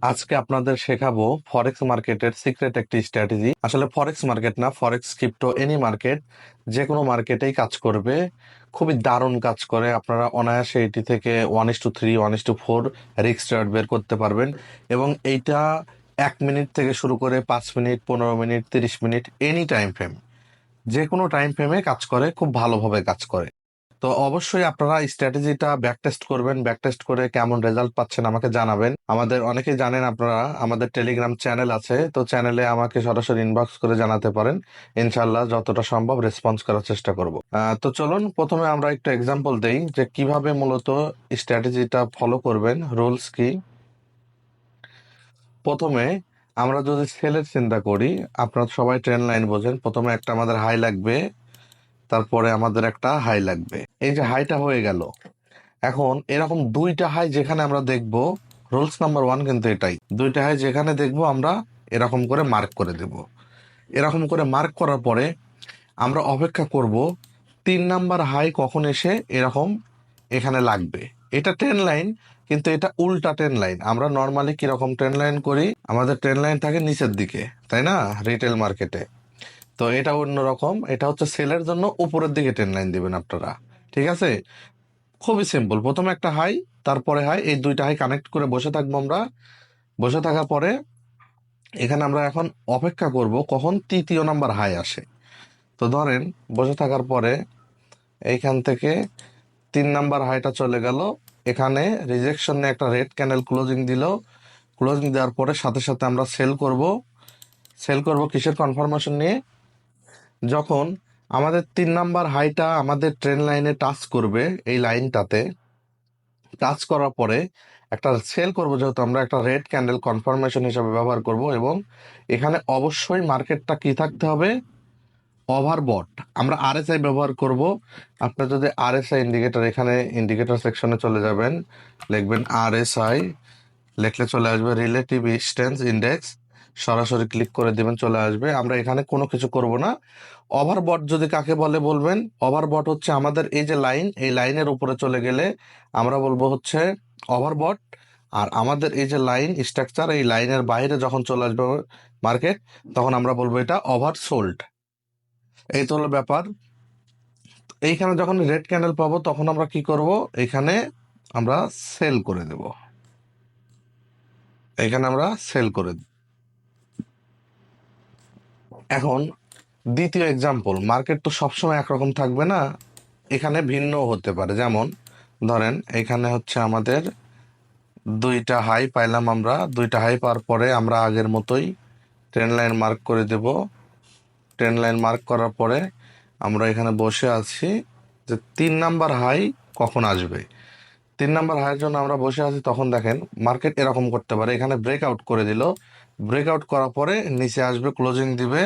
আজকে আপনাদের শেখাবো ফরেক্স মার্কেটের সিক্রেট একটি স্ট্র্যাটেজি। আসলে ফরেক্স মার্কেট না, ফরেক্স ক্রিপ্টো এনি মার্কেট, যে কোনো মার্কেটেই কাজ করবে, খুবই দারুণ কাজ করে। আপনারা অনায়াসে এটি থেকে 1:3 1:4 রিস্ক রেওয়ার্ড বের করতে পারবেন। এবং এইটা 1 মিনিট থেকে শুরু করে 5 minute, 15 minute, 30 minute, any time frame, যে কোনো টাইম ফ্রেমে কাজ করে, খুব ভালোভাবে কাজ করে। তো অবশ্যই আপনারা স্ট্র্যাটেজিটা ব্যাক টেস্ট করবেন, ব্যাক টেস্ট করে কেমন রেজাল্ট পাচ্ছেন আমাকে জানাবেন। আমাদের অনেকেই জানেন, আপনারা আমাদের টেলিগ্রাম চ্যানেল আছে, তো চ্যানেলে আমাকে সরাসরি ইনবক্স করে জানাতে পারেন। ইনশাল্লাহ যতটা সম্ভব রেসপন্স করার চেষ্টা করব। তো চলুন প্রথমে আমরা একটু এক্সাম্পল দেই যে কিভাবে মূলত স্ট্র্যাটেজিটা ফলো করবেন, রুলস কি। প্রথমে আমরা যদি সেলের চিন্তা করি, আপনারা সবাই ট্রেন লাইন বোঝেন, প্রথমে একটা আমাদের হাই লাগবে, তারপরে আমাদের একটা হাই লাগবে। এই যে হাইটা হয়ে গেল, এখন এরকম দুইটা হাই যেখানে আমরা দেখব, রুলস নাম্বার 1 কিন্তু এটাই, দুইটা হাই যেখানে দেখব আমরা এরকম করে মার্ক করে দেব। এরকম করে মার্ক করার পরে আমরা অপেক্ষা করব 3 নাম্বার হাই কখন এসে এরকম এখানে লাগবে। এটা ট্রেন লাইন, কিন্তু এটা উল্টা ট্রেন লাইন। আমরা নর্মালি কিরকম ট্রেন লাইন করি, আমাদের ট্রেন লাইন থাকে নিচের দিকে, তাই না, রিটেল মার্কেটে। তো এটা অন্যরকম, এটা হচ্ছে সেলের জন্য উপরের দিকে ট্রেন লাইন দিবেন আপনারা। ঠিক আছে, খুবই সিম্পল। প্রথমে একটা হাই, তারপরে হাই, এই দুইটা হাই কানেক্ট করে বসে থাকবো আমরা। বসে থাকার পরে এখানে আমরা এখন অপেক্ষা করব কখন 3য় নাম্বার হাই আসে। তো ধরেন বসে থাকার পরে এইখান থেকে 3 নাম্বার হাইটা চলে গেল, এখানে রিজেকশন নিয়ে একটা রেড ক্যান্ডেল ক্লোজিং দিল। ক্লোজিং দেওয়ার পরে সাথে সাথে আমরা সেল করব। সেল করব কিসের কনফার্মেশন নিয়ে, যখন আমাদের 3 নাম্বার হাইটা আমাদের ট্রেন লাইনে টাচ করবে, এই লাইনটাতে টাচ করার পরে একটা সেল করব, যেহেতু আমরা একটা রেড ক্যান্ডেল কনফার্মেশন হিসাবে ব্যবহার করব। এবং এখানে অবশ্যই মার্কেটটা কি থাকতে হবে, ওভারবট। আমরা আরএসআই ব্যবহার করব। আপনার যদি আরএসআই ইন্ডিকেটর, এখানে ইন্ডিকেটর সেকশনে চলে যাবেন, লিখবেন আরএসআই, লিখলে চলে আসবে রিলেটিভ স্ট্রেংথ ইন্ডেক্স, সরাসরি ক্লিক করে দিবেন, চলে আসবে। আমরা এখানে কোনো কিছু করব না। ওভারবট যদি কাকে বলে বলবেন, ওভারবট হচ্ছে আমাদের এই যে লাইন, এই লাইনের উপরে চলে গেলে আমরা বলবো হচ্ছে ওভারবট। আর আমাদের এই যে লাইন স্ট্রাকচার, এই লাইনের বাইরে যখন চলে আসবে মার্কেট, তখন আমরা বলবো এটা ওভারসোল্ড। এই তো হলো ব্যাপার। এইখানে যখন রেড ক্যান্ডেল পাবো, তখন আমরা কি করব, এখানে আমরা সেল করে দেব। এখানে আমরা সেল করে দেব। এখন দ্বিতীয় এক্সাম্পল, মার্কেট তো সবসময় একরকম থাকবে না, এখানে ভিন্ন হতে পারে। যেমন ধরেন এখানে হচ্ছে আমাদের দুইটা হাই পাইলাম, আমরা দুইটা হাই পাওয়ার পরে আমরা আগের মতোই ট্রেন লাইন মার্ক করে দেব। ট্রেন লাইন মার্ক করার পরে আমরা এখানে বসে আছি যে 3 নাম্বার হাই কখন আসবে। 3 নাম্বার হাইয়ের জন্য আমরা বসে আছি। তখন দেখেন মার্কেট এরকম করতে পারে, এখানে ব্রেকআউট করে দিল, ব্রেকআউট করার পরে নিচে আসবে, ক্লোজিং দিবে,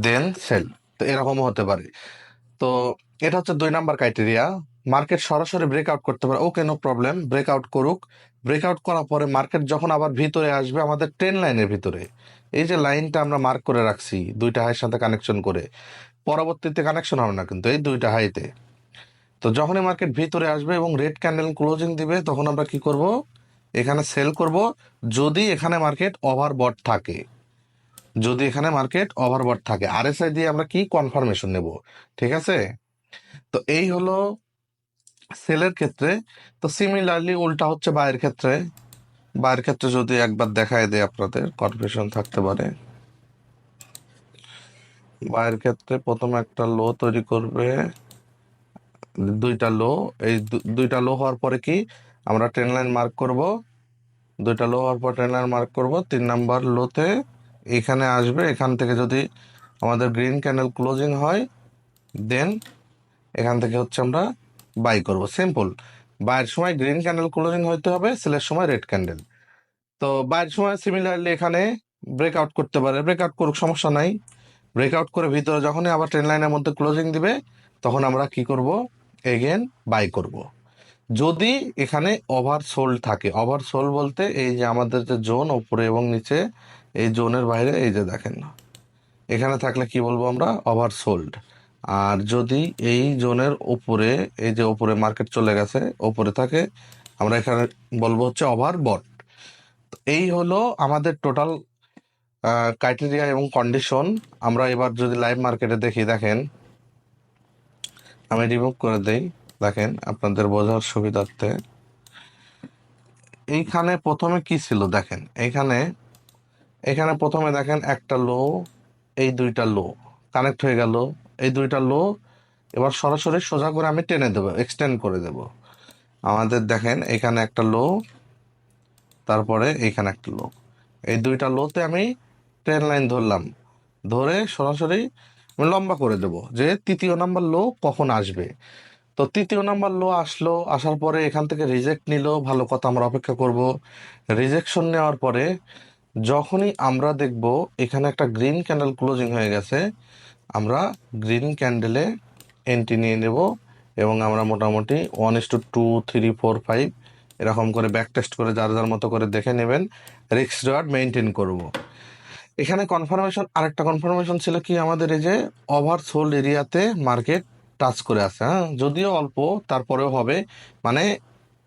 দেন সেল। তো এরকমও হতে পারে। তো এটা হচ্ছে 2 নাম্বার ক্রাইটেরিয়া। মার্কেট সরাসরি ব্রেকআউট করতে পারে, ওকে, নো প্রবলেম, ব্রেকআউট করুক। ব্রেকআউট করার পরে মার্কেট যখন আবার ভিতরে আসবে, আমাদের ট্রেন লাইনের ভিতরে, এই যে লাইনটা আমরা মার্ক করে রাখছি দুইটা হাইয়ের সাথে কানেকশন করে, পরবর্তীতে কানেকশন হবে না কিন্তু এই দুইটা হাইতে। তো যখনই মার্কেট ভিতরে আসবে এবং রেড ক্যান্ডেল ক্লোজিং দিবে, তখন আমরা কি করব, এখানে সেল করব। যদি এখানে মার্কেট ওভারবট থাকে, যদি এখানে মার্কেট ওভারবট থাকে, আরএসআই দিয়ে আমরা কি কনফার্মেশন নেব। ঠিক আছে, তো এই হলো সেলের ক্ষেত্রে। তো সিমিলারলি উল্টা হচ্ছে বায়ের ক্ষেত্রে। বায়ের ক্ষেত্রে যদি একবার দেখায় দেয়, আপনাদের কনফিউশন থাকতে পারে। বায়ের ক্ষেত্রে প্রথমে একটা লো তৈরি করবে, দুইটা লো। এই দুইটা লো হওয়ার পরে কি আমরা ট্রেন লাইন মার্ক করব। দুইটা লো হওয়ার পর ট্রেন লাইন মার্ক করব, 3 নাম্বার লোতে এখানে আসবে। এখান থেকে যদি আমাদের গ্রিন ক্যান্ডেল ক্লোজিং হয়, দেন এখান থেকে হচ্ছে আমরা বাই করব। সিম্পল। বাইয়ের সময় গ্রিন ক্যান্ডেল ক্লোজিং হইতে হবে, সেলের সময় রেড ক্যান্ডেল। তো বাইয়ের সময় সিমিলারলি এখানে ব্রেকআউট করতে পারে, ব্রেকআউট করুক, সমস্যা নাই। ব্রেকআউট করে ভিতরে যখনই আবার ট্রেন লাইনের মধ্যে ক্লোজিং দিবে, তখন আমরা কি করব, এগেন বাই করব। যদি এখানে ওভারসোল্ড থাকে, ওভারসোল্ড বলতে এই যে আমাদের যে জোন উপরে এবং নিচে, এই জোনের বাইরে এই যে দেখেন, এখানে থাকলে কি বলবো আমরা, ওভারসোল্ড। আর যদি এই জোনের উপরে, এই যে উপরে মার্কেট চলে গেছে, উপরে থাকে, আমরা এখানে বলবো হচ্ছে ওভারবট। এই হলো আমাদের টোটাল ক্রাইটেরিয়া এবং কন্ডিশন। আমরা এবার যদি লাইভ মার্কেটে দেখি, দেখেন আমি রিমুভ করে দেই, দেখেন আপনাদের বোঝার সুবিধার্থে। এইখানে প্রথমে কি ছিল দেখেন, এইখানে এখানে প্রথমে দেখেন একটা লো, এই দুইটা লো কানেক্ট হয়ে গেল, এই দুইটা লো এবার সরাসরি সোজা করে আমি টেনে দেবো, এক্সটেন্ড করে দেব। আমাদের দেখেন এখানে একটা লো, তারপরে এইখানে একটা লো, এই দুইটা লোতে আমি ট্রেন লাইন ধরলাম, ধরে সরাসরি আমি লম্বা করে দেব যে তৃতীয় নাম্বার লো কখন আসবে। তো তৃতীয় নাম্বার লো আসলো, আসার পরে এখান থেকে রিজেক্ট নিল, ভালো কথা, আমরা অপেক্ষা করব। রিজেকশন নেওয়ার পরে যখনই আমরা দেখব এখানে একটা গ্রিন ক্যান্ডেল ক্লোজিং হয়ে গেছে, আমরা গ্রিন ক্যান্ডেলে এন্ট্রি নিয়ে নেব এবং আমরা মোটামুটি 1:2 3 4 5 এরকম করে ব্যাক টেস্ট করে যার যার মতো করে দেখে নেবেন, রিস্ক রিওয়ার্ড মেনটেন করব। এখানে কনফার্মেশন, আরেকটা কনফার্মেশন ছিল কি, আমাদের এই যে ওভার সোল্ড এরিয়াতে মার্কেট টাচ করে আছে, হ্যাঁ যদিও অল্প, তারপরেও হবে। মানে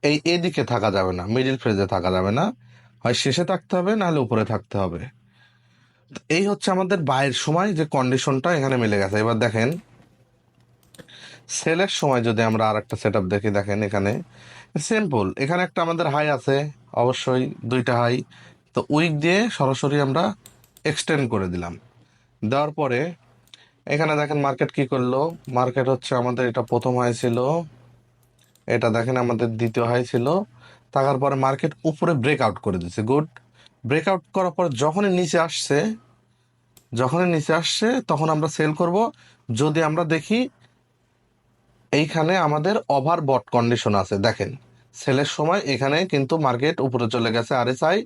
এই এদিকে থাকা যাবে না, মিডিল ফ্রেজে থাকা যাবে না, হয় শেষে থাকতে হবে নাহলে উপরে থাকতে হবে। তো এই হচ্ছে আমাদের বাইয়ের সময় যে কন্ডিশনটা এখানে মিলে গেছে। এবার দেখেন সেলের সময় যদি আমরা আর একটা সেট আপ দেখি, দেখেন এখানে সিম্পল, এখানে একটা আমাদের হাই আছে, অবশ্যই দুইটা হাই। তো উইক দিয়ে সরাসরি আমরা এক্সটেন্ড করে দিলাম, দেওয়ার পরে এখানে দেখেন মার্কেট কি করলো। মার্কেট হচ্ছে আমাদের এটা প্রথম হাই ছিল, এটা দেখেন আমাদের দ্বিতীয় হাই ছিল, থাকার পরে মার্কেট উপরে ব্রেকআউট করে দিচ্ছে, গুড। ব্রেকআউট করার পর যখনই নিচে আসছে তখন আমরা সেল করব, যদি আমরা দেখি এইখানে আমাদের ওভার বট কন্ডিশন আছে। দেখেন সেলের সময় এখানে কিন্তু মার্কেট উপরে চলে গেছে, আরএসআই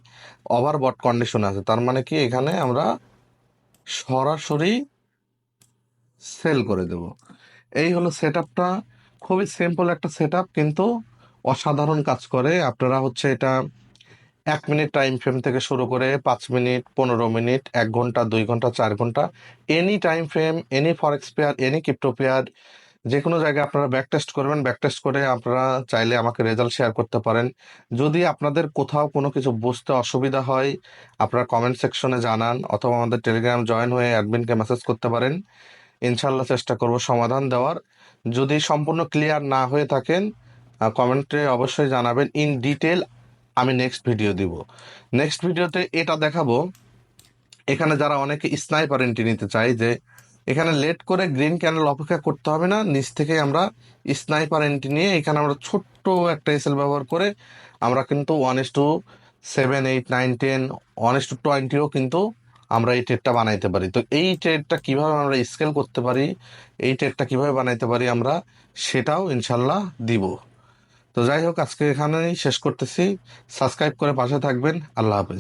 ওভার বট কন্ডিশন আছে, তার মানে কি এখানে আমরা সরাসরি সেল করে দেব। এই হলো সেট আপটা, খুবই সিম্পল একটা সেট আপ, কিন্তু অসাধারণ কাজ করে। আপনারা হচ্ছে এটা 1 মিনিট টাইম ফ্রেম থেকে শুরু করে 5 মিনিট, 15 মিনিট, 1 ঘন্টা, 2 ঘন্টা, 4 ঘন্টা, এনি টাইম ফ্রেম, এনি ফরেক্স পেয়ার, এনি ক্রিপ্টো পেয়ার, যে কোনো জায়গায় আপনারা ব্যাক টেস্ট করবেন। ব্যাক টেস্ট করে আপনারা চাইলে আমাকে রেজাল্ট শেয়ার করতে পারেন। যদি আপনাদের কোথাও কোনো কিছু বুঝতে অসুবিধা হয়, আপনারা কমেন্ট সেকশনে জানান, অথবা আমাদের টেলিগ্রাম জয়েন হয়ে অ্যাডমিনকে মেসেজ করতে পারেন। ইনশাল্লাহ চেষ্টা করব সমাধান দেওয়ার। যদি সম্পূর্ণ ক্লিয়ার না হয়ে থাকেন, কমেন্টে অবশ্যই জানাবেন ইন ডিটেল, আমি নেক্সট ভিডিও দিব। নেক্সট ভিডিওতে এটা দেখাবো, এখানে যারা অনেকে স্নাইপার এন্ট্রি নিতে চাই, যে এখানে লেট করে গ্রিন ক্যান্ডেল অপেক্ষা করতে হবে না, নিচ থেকে আমরা স্নাইপার এন্ট্রি নিয়ে এখানে আমরা ছোট্ট একটা এসএল ব্যবহার করে আমরা কিন্তু 1:7 8 9 10, 1:20ও কিন্তু আমরা এই ট্রেডটা বানাইতে পারি। তো এই ট্রেডটা কিভাবে আমরা স্কেল করতে পারি, এই ট্রেডটা কিভাবে বানাইতে পারি আমরা, সেটাও ইনশাল্লাহ দিব। তো যাই হোক, আজকে এখানেই শেষ করতেছি। সাবস্ক্রাইব করে পাশে থাকবেন। আল্লাহ হাফেজ।